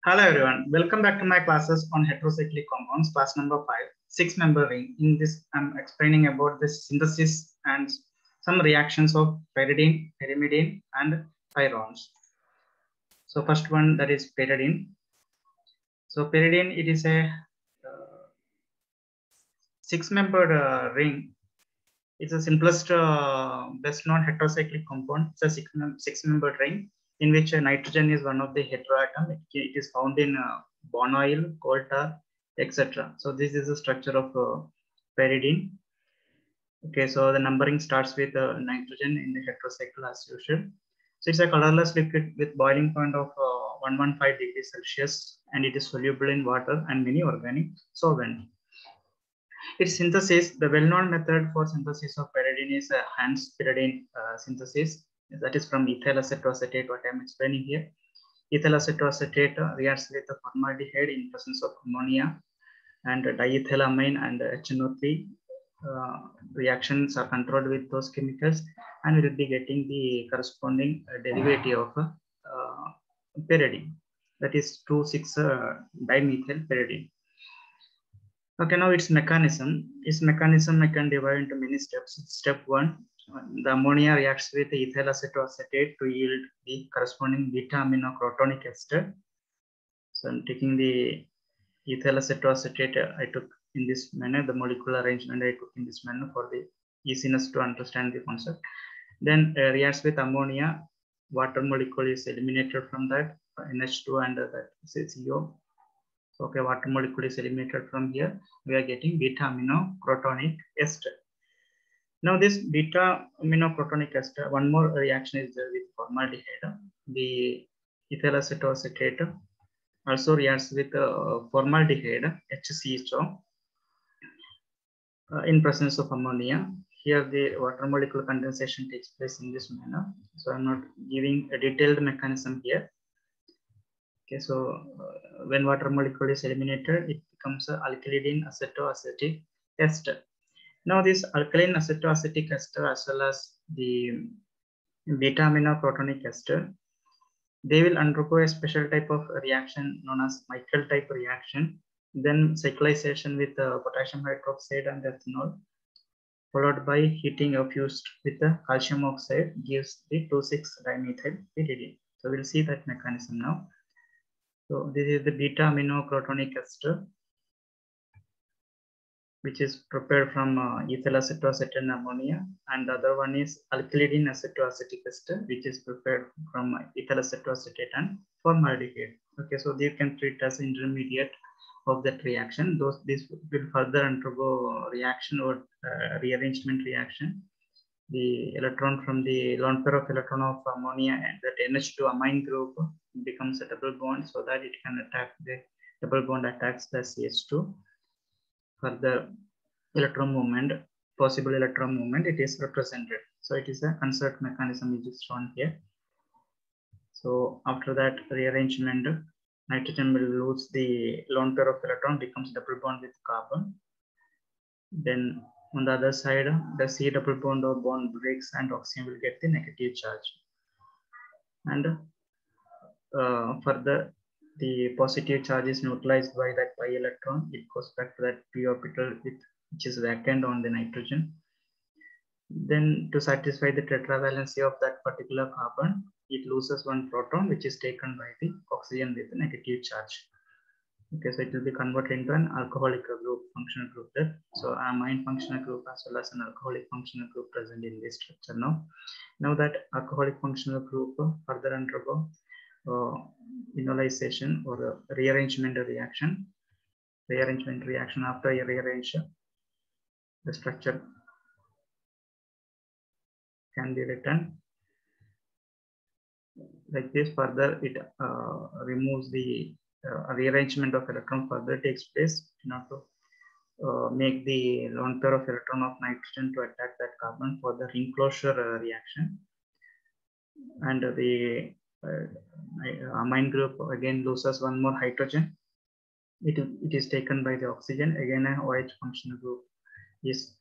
Hello everyone, welcome back to my classes on heterocyclic compounds, class number 5, 6-member ring. In this, I'm explaining about the synthesis and some reactions of pyridine, pyrimidine and pyrones. So first one, that is pyridine. So pyridine, it is a 6-membered ring. It's the simplest, best known heterocyclic compound. It's a 6-membered ring in which nitrogen is one of the heteroatom. It is found in bone oil, coal tar, etc. So this is the structure of pyridine. Okay, so the numbering starts with nitrogen in the heterocycle as usual. So it's a colorless liquid with boiling point of 115 degrees Celsius, and it is soluble in water and many organic solvents. Its synthesis, the well-known method for synthesis of pyridine is Hans pyridine synthesis. That is from ethyl acetoacetate, what I am explaining here. Ethyl acetoacetate reacts with the formaldehyde in presence of ammonia, and diethylamine and HNO3 reactions are controlled with those chemicals, and we will be getting the corresponding derivative of pyridine, that is 2,6-dimethyl pyridine. Okay, now its mechanism. Its mechanism I can divide into many steps. Step 1, the ammonia reacts with the ethyl acetoacetate to yield the corresponding beta-aminocrotonic ester. So I'm taking the ethyl acetoacetate I took in this manner, the molecular arrangement I took in this manner for the easiness to understand the concept. Then reacts with ammonia, water molecule is eliminated from that, NH2 and that CO. So, okay, water molecule is eliminated from here. We are getting beta-aminocrotonic ester. Now this beta-aminocrotonic ester, one more reaction is there with formaldehyde. The ethyl acetoacetate also reacts with formaldehyde, HCHO, in presence of ammonia. Here the water molecule condensation takes place in this manner. So I'm not giving a detailed mechanism here. Okay, so when water molecule is eliminated, it becomes alkylidine acetoacetic ester. Now this alkaline acetoacetic ester as well as the beta-aminocrotonic ester, they will undergo a special type of reaction known as Michael type reaction. Then cyclization with potassium hydroxide and ethanol, followed by heating of fused with the calcium oxide, gives the 2,6-dimethyl pyridine. So we'll see that mechanism now. So this is the beta-aminocrotonic ester, which is prepared from ethyl acetoacetate and ammonia, and the other one is alkylidine acetoacetic ester, which is prepared from ethyl acetoacetate and formaldehyde. Okay, so they can treat as intermediate of that reaction. This will further undergo reaction or rearrangement reaction. The electron from the lone pair of electron of ammonia and that NH2 amine group becomes a double bond, so that it can attack the double bond attacks the CH2. For the electron movement, possible electron movement, it is represented. So it is a consert mechanism which is shown here. So after that rearrangement, nitrogen will lose the lone pair of electron, becomes double bond with carbon. Then on the other side, the C double bond or bond breaks and oxygen will get the negative charge. And further, the positive charge is neutralized by that pi electron. It goes back to that p orbital which is vacant on the nitrogen. Then to satisfy the tetravalency of that particular carbon, it loses one proton, which is taken by the oxygen with a negative charge. Okay, so it will be converted into an alcoholic group, functional group there. So a amine functional group as well as an alcoholic functional group present in this structure now. Now that alcoholic functional group further undergo enolization or rearrangement reaction. Rearrangement reaction, after you rearrange the structure can be written like this. Further it removes the rearrangement of electron further takes place in order to make the lone pair of electron of nitrogen to attack that carbon for the ring closure reaction. And the amine group again loses one more hydrogen. It is taken by the oxygen. Again a OH functional group is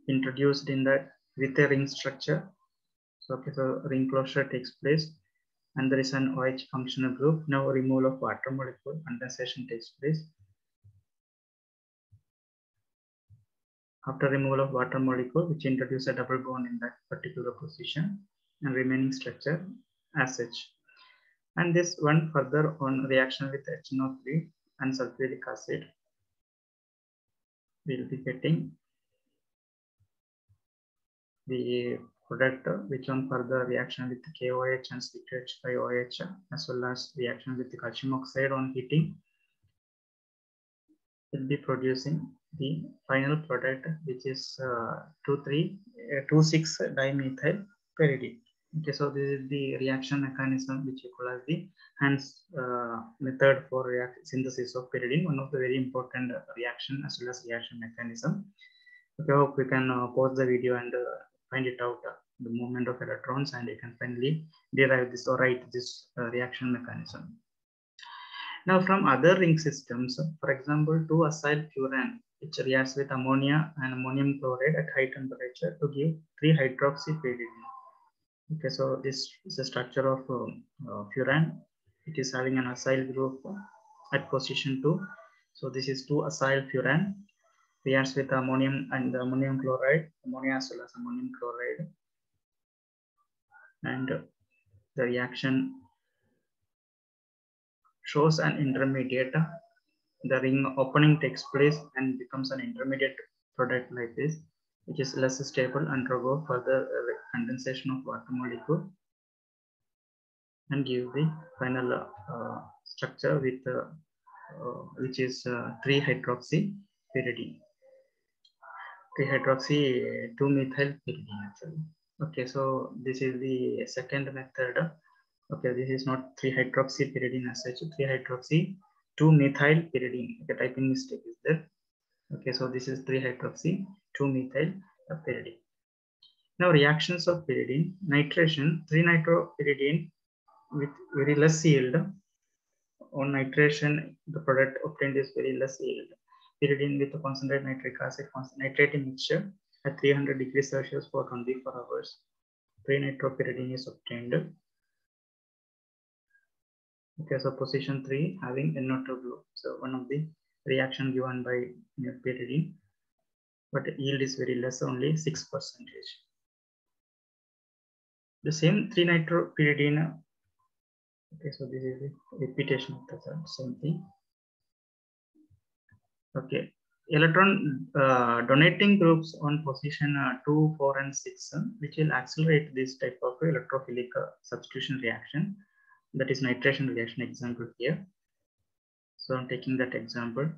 introduced in that with a ring structure. So okay, so ring closure takes place, and there is an OH functional group. Now removal of water molecule, condensation takes place. After removal of water molecule, which introduce a double bond in that particular position and remaining structure as such. And this one further on reaction with HNO3 and sulfuric acid, we will be getting the product which on further reaction with KOH and C2H5OH, as well as reaction with the calcium oxide on heating, will be producing the final product, which is 2,6-dimethyl pyridine. Okay, so this is the reaction mechanism which you call as the Hans method for synthesis of pyridine, one of the very important reaction as well as reaction mechanism. Okay, I hope we can pause the video and find it out, the movement of electrons, and you can finally derive this or write this reaction mechanism. Now, from other ring systems, for example, 2-acyl-furan, which reacts with ammonia and ammonium chloride at high temperature to give 3-hydroxypyridine. Okay, so this is a structure of furan. It is having an acyl group at position 2. So this is 2-acyl-furan, reacts with ammonium and the ammonium chloride, ammonia as well as ammonium chloride, and the reaction shows an intermediate. The ring opening takes place and becomes an intermediate product like this, which is less stable, undergo further condensation of water molecule and give the final structure with which is 3-hydroxypyridine. 3-hydroxy-2-methyl-pyridine actually. Okay, so this is the second method. Okay, this is not 3-hydroxypyridine as such, 3-hydroxy-2-methyl-pyridine. Okay, typing mistake is there. Okay, so this is 3-hydroxy-2-methyl-pyridine. Now reactions of pyridine, nitration, 3-nitropyridine with very less yield. On nitration, the product obtained is very less yield. Pyridine with a concentrated nitric acid, nitrating mixture at 300 degrees Celsius for 24 hours. 3-nitropyridine is obtained. Okay, so position 3 having NO2 group. So one of the reaction given by pyridine, but yield is very less, only 6%. The same 3-nitropyridine. Okay, so this is the repetition of the same thing. Okay, electron donating groups on position 2, 4, and 6, which will accelerate this type of electrophilic substitution reaction. That is nitration reaction example here. So I'm taking that example.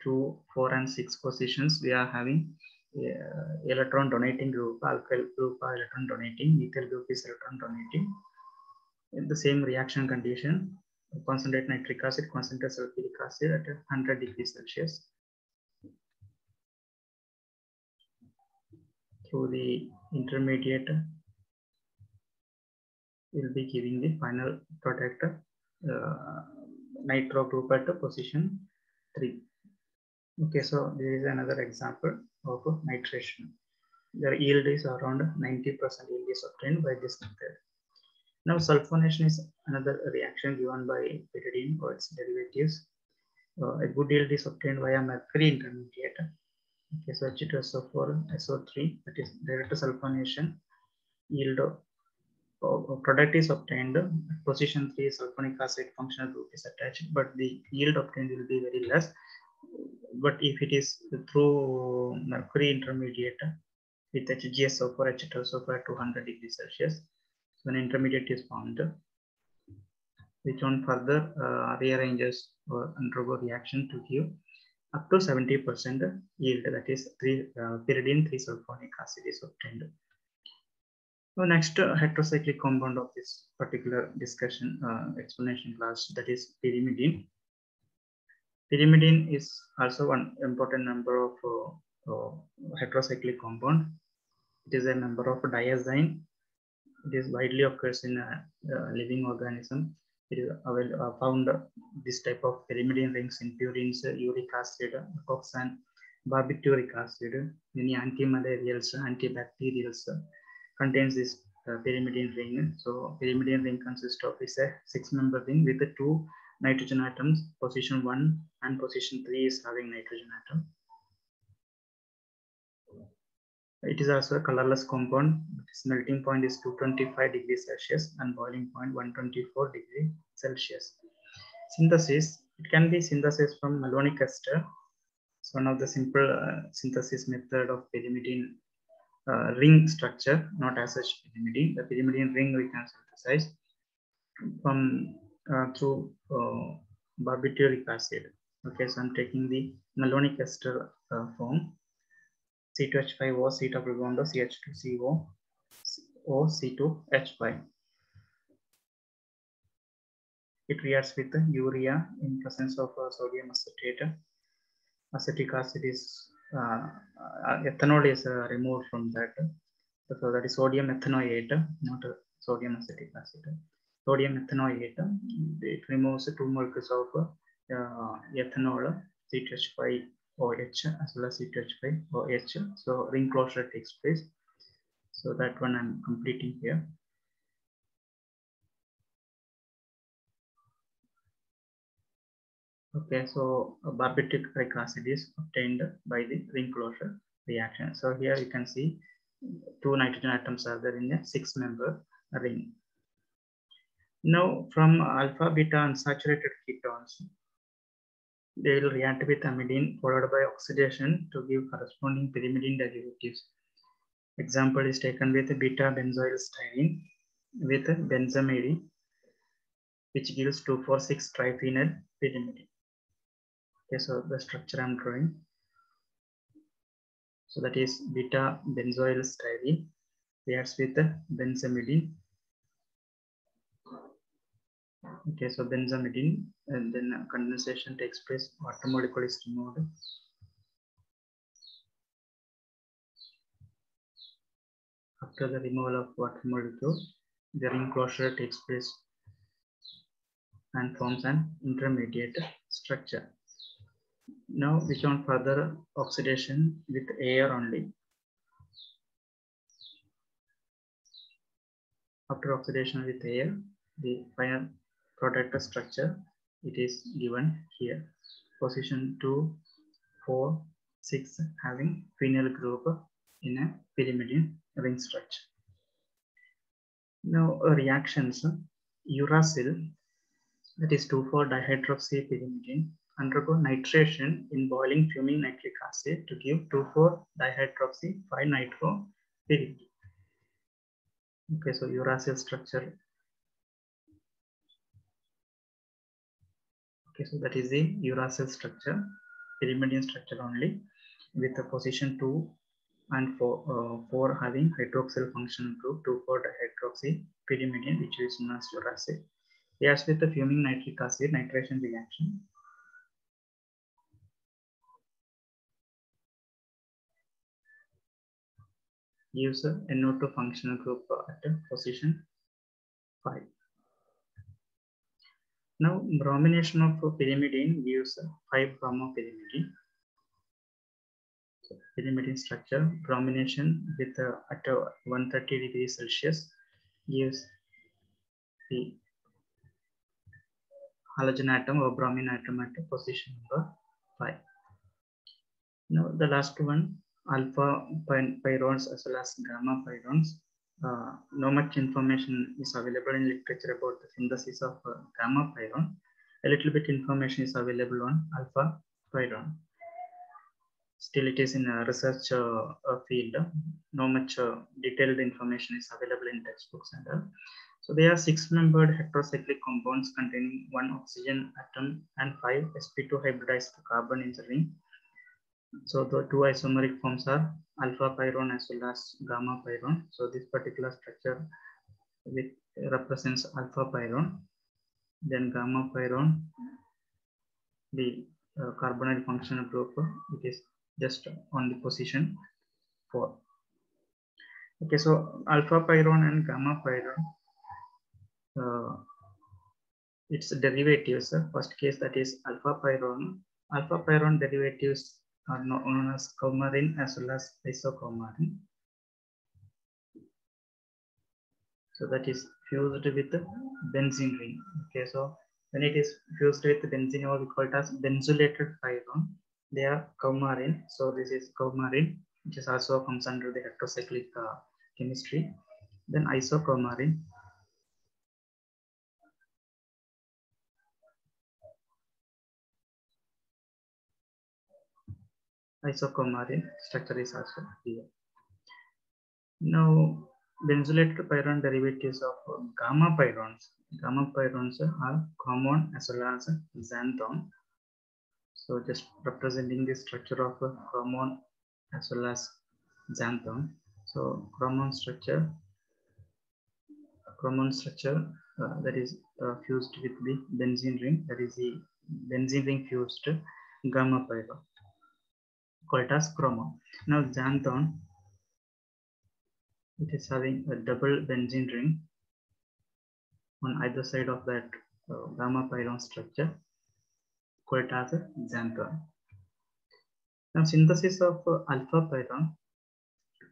2, 4, and 6 positions, we are having electron donating group, alkyl group are electron donating, methyl group is electron donating. In the same reaction condition, concentrate nitric acid, concentrate sulfuric acid at 100 degrees Celsius. Through the intermediate, will be giving the final product, nitro group at position 3. Okay, so this is another example of nitration. The yield is around 90% yield is obtained by this method. Now sulfonation is another reaction given by pyridine or its derivatives. A good yield is obtained via mercury intermediate. Okay, so H2SO4 SO3, that is direct sulfonation. Yield of product is obtained. Position 3 sulfonic acid functional group is attached, but the yield obtained will be very less. But if it is through mercury intermediate with HgSO4, H2SO4 at 200 degrees Celsius, so an intermediate is found, which on further rearranges or undergo reaction to give up to 70% yield, that is pyridine 3-sulfonic acid is obtained. So next heterocyclic compound of this particular discussion explanation class, that is pyrimidine. Pyrimidine is also one important member of heterocyclic compound. It is a member of diazine. It is widely occurs in a living organism. It is found this type of pyrimidine rings in purines, uric acid, alkoxan, barbituric acid, many antimalarials, antibacterials contains this pyrimidine ring. So pyrimidine ring consists of is a 6-member ring with the 2 nitrogen atoms. Position 1 and position 3 is having nitrogen atom. It is also a colorless compound. Its melting point is 225 degrees Celsius and boiling point 124 degrees Celsius. Synthesis, it can be synthesis from malonic ester. It's one of the simple synthesis method of pyrimidine ring structure, not as such pyrimidine. The pyrimidine ring we can synthesize from through barbituric acid. Okay, so I'm taking the malonic ester form. C2H5O, C double bond, CH2CO, O C2H5. It reacts with the urea in presence of sodium acetate. Acetic acid is ethanol is removed from that. So that is sodium ethanoate, not sodium acetic acid. Sodium ethanoate, it removes 2 molecules of ethanol, C2H5OH as well as C2H5OH. So ring closure takes place. So that one I'm completing here. Okay, so barbituric acid is obtained by the ring closure reaction. So here you can see 2 nitrogen atoms are there in a 6-member ring. Now from alpha beta unsaturated ketones, they will react with amidine followed by oxidation to give corresponding pyrimidine derivatives. Example is taken with beta benzoyl styrene with benzamide, which gives 2,4,6 triphenyl pyrimidine. Okay, so the structure I'm drawing. So that is beta benzoyl styrene reacts with benzamidine. Okay, so benzamidine, and then condensation takes place. Water molecule is removed. After the removal of water molecule, the ring closure takes place and forms an intermediate structure. Now we can further oxidation with air only. After oxidation with air, the final product structure, it is given here. Position 2, 4, 6 having phenyl group in a pyrimidine ring structure. Now reactions, uracil, that is 2,4-dihydroxypyrimidine, undergo nitration in boiling fuming nitric acid to give 2,4-dihydroxy-5-nitropyrimidine. Okay, so uracil structure. Okay, so that is the uracil structure, pyrimidine structure only, with the position 2 and 4 having hydroxyl functional group 2,4-dihydroxypyrimidine, which is known as uracil. Reacts with the fuming nitric acid nitration reaction. Gives a NO2 functional group at position 5. Now bromination of pyrimidine gives 5-bromopyrimidine. So, pyrimidine structure, bromination with at 130 degrees Celsius gives the halogen atom or bromine atom at position number 5. Now the last one, alpha pyrrones as well as gamma pyrrones. No much information is available in literature about the synthesis of gamma pyrrone. A little bit information is available on alpha pyrrone. Still it is in a research field. No much detailed information is available in textbooks and all. So they are 6-membered heterocyclic compounds containing 1 oxygen atom and 5 sp2 hybridized carbon in the ring. So the 2 isomeric forms are alpha pyrrone as well as gamma pyrrone. So this particular structure represents alpha pyrrone, then gamma pyrrone, the carbonyl functional group, it is just on the position 4. Okay, so alpha pyrrone and gamma pyrrone, its derivatives, first case that is alpha pyrrone derivatives are known as coumarin as well as isocoumarin. So that is fused with the benzene ring. Okay, so when it is fused with the benzene, or we call it as benzolated pyron, they are coumarin. So this is coumarin, which is also comes under the heterocyclic chemistry. Then isocoumarin. Isocoumarin structure is also here. Now, benzolated pyron derivatives of gamma pyrons. Gamma pyrons are common as well as xanthone. So just representing the structure of a chromon as well as xanthone. So chromon structure that is fused with the benzene ring, that is the benzene ring fused gamma pyron, called as chromon. Now xanthone, it is having a double benzene ring on either side of that gamma pyron structure, called as a xanthone. Now synthesis of alpha pyron,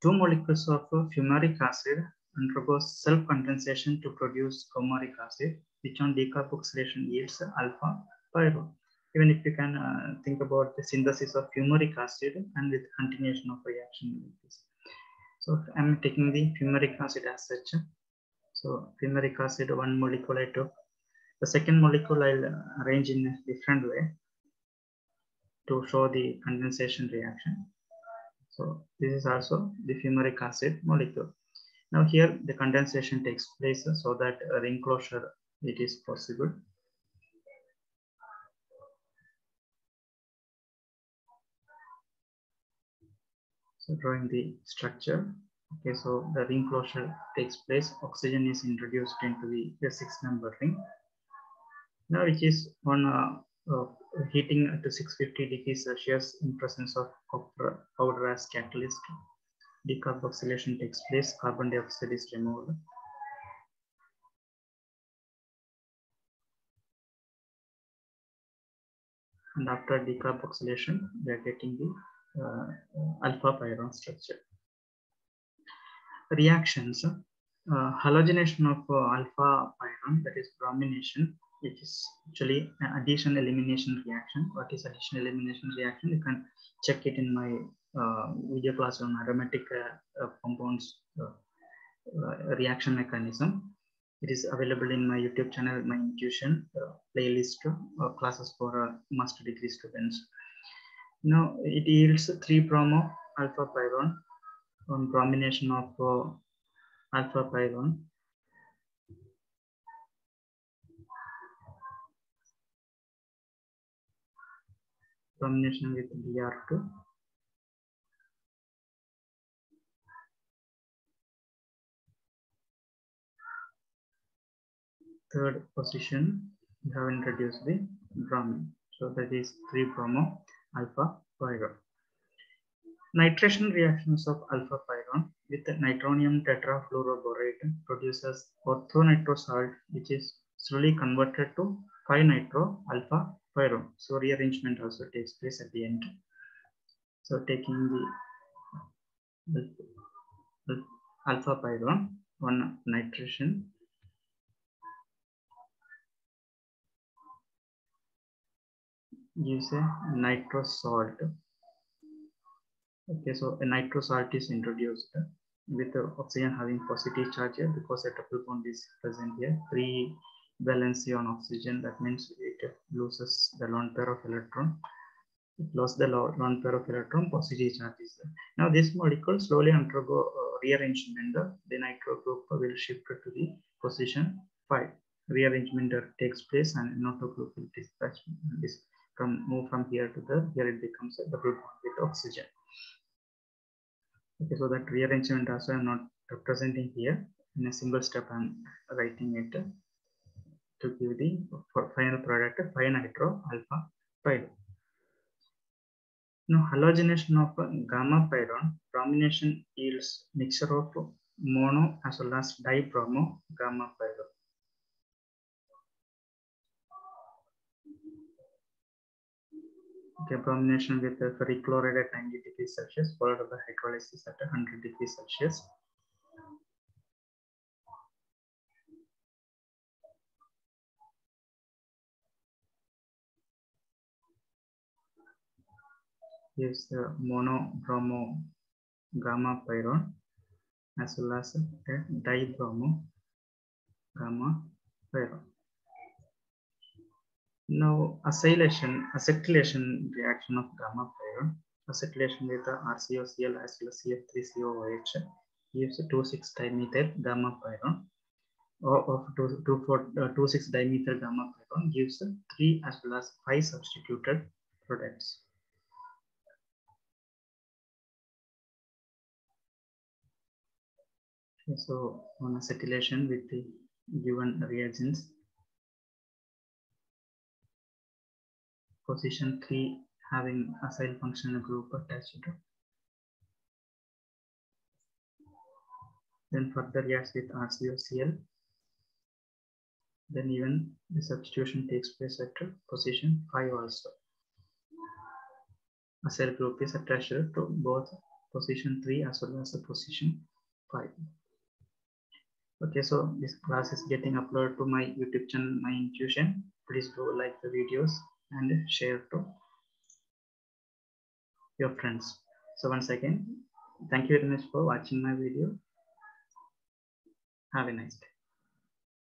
two molecules of fumaric acid undergoes self-condensation to produce fumaric acid, which on decarboxylation yields alpha pyron. Even if you can think about the synthesis of fumaric acid and with continuation of reaction like this. So I'm taking the fumaric acid as such. So fumaric acid, one molecule I took. The second molecule I'll arrange in a different way to show the condensation reaction. So this is also the fumaric acid molecule. Now here the condensation takes place so that a ring closure it is possible. So drawing the structure. Okay, so the ring closure takes place. Oxygen is introduced into the 6-member ring. Now which is on heating to 650 degrees Celsius in presence of copper powder as catalyst. Decarboxylation takes place. Carbon dioxide is removed. And after decarboxylation, we are getting the alpha pyron structure. Reactions, halogenation of alpha pyron, that is bromination, which is actually an addition elimination reaction. What is addition elimination reaction? You can check it in my video class on aromatic compounds reaction mechanism. It is available in my YouTube channel, my Intuition playlist classes for master degree students. Now it yields 3-bromo alpha pyron on bromination of alpha pyron. Bromination with Br2. Third position, we have introduced the bromine. So that is 3-bromo alpha pyron. Nitration reactions of alpha pyron with nitronium tetrafluoroborate produces orthonitro salt, which is slowly converted to 5-nitro alpha pyron. So rearrangement also takes place at the end. So taking the alpha pyron on nitration, gives a nitro salt. Okay, so a nitro salt is introduced with the oxygen having positive charge here because a triple bond is present here. 3 valency on oxygen, that means it loses the lone pair of electron. It lost the lone pair of electron, positive charge is there. Now this molecule slowly undergo rearrangement. The nitro group will shift to the position 5. Rearrangement takes place and NO2 group will dispatch this move from here to there. Here it becomes a double bond with oxygen. Okay, so that rearrangement also I am not representing here. In a single step I am writing it to give the final product 5-nitro alpha pyron. Now halogenation of gamma pyron, bromination yields mixture of mono as well as dibromo gamma pyron. Okay, bromination with ferric chloride at 90 degrees Celsius followed by hydrolysis at 100 degrees Celsius. gives the monobromo gamma pyrrole as well as a dibromo gamma pyrrole. Now, acetylation reaction of gamma pyrrole, acetylation with the RCOCl as well as CF3COOH gives 2,6-dimethyl gamma pyrrole. Of 2,6-dimethyl gamma pyrrole gives 3 as well as 5 substituted products. Okay, so on acetylation with the given reagents, position 3 having acyl functional group attached. Then further reacts with RCOCl. Then even the substitution takes place at position 5 also. Acyl group is attached to both position 3 as well as the position 5. Okay, so this class is getting uploaded to my YouTube channel, My Intuition. Please do like the videos and share to your friends. So once again, thank you very much for watching my video. Have a nice day.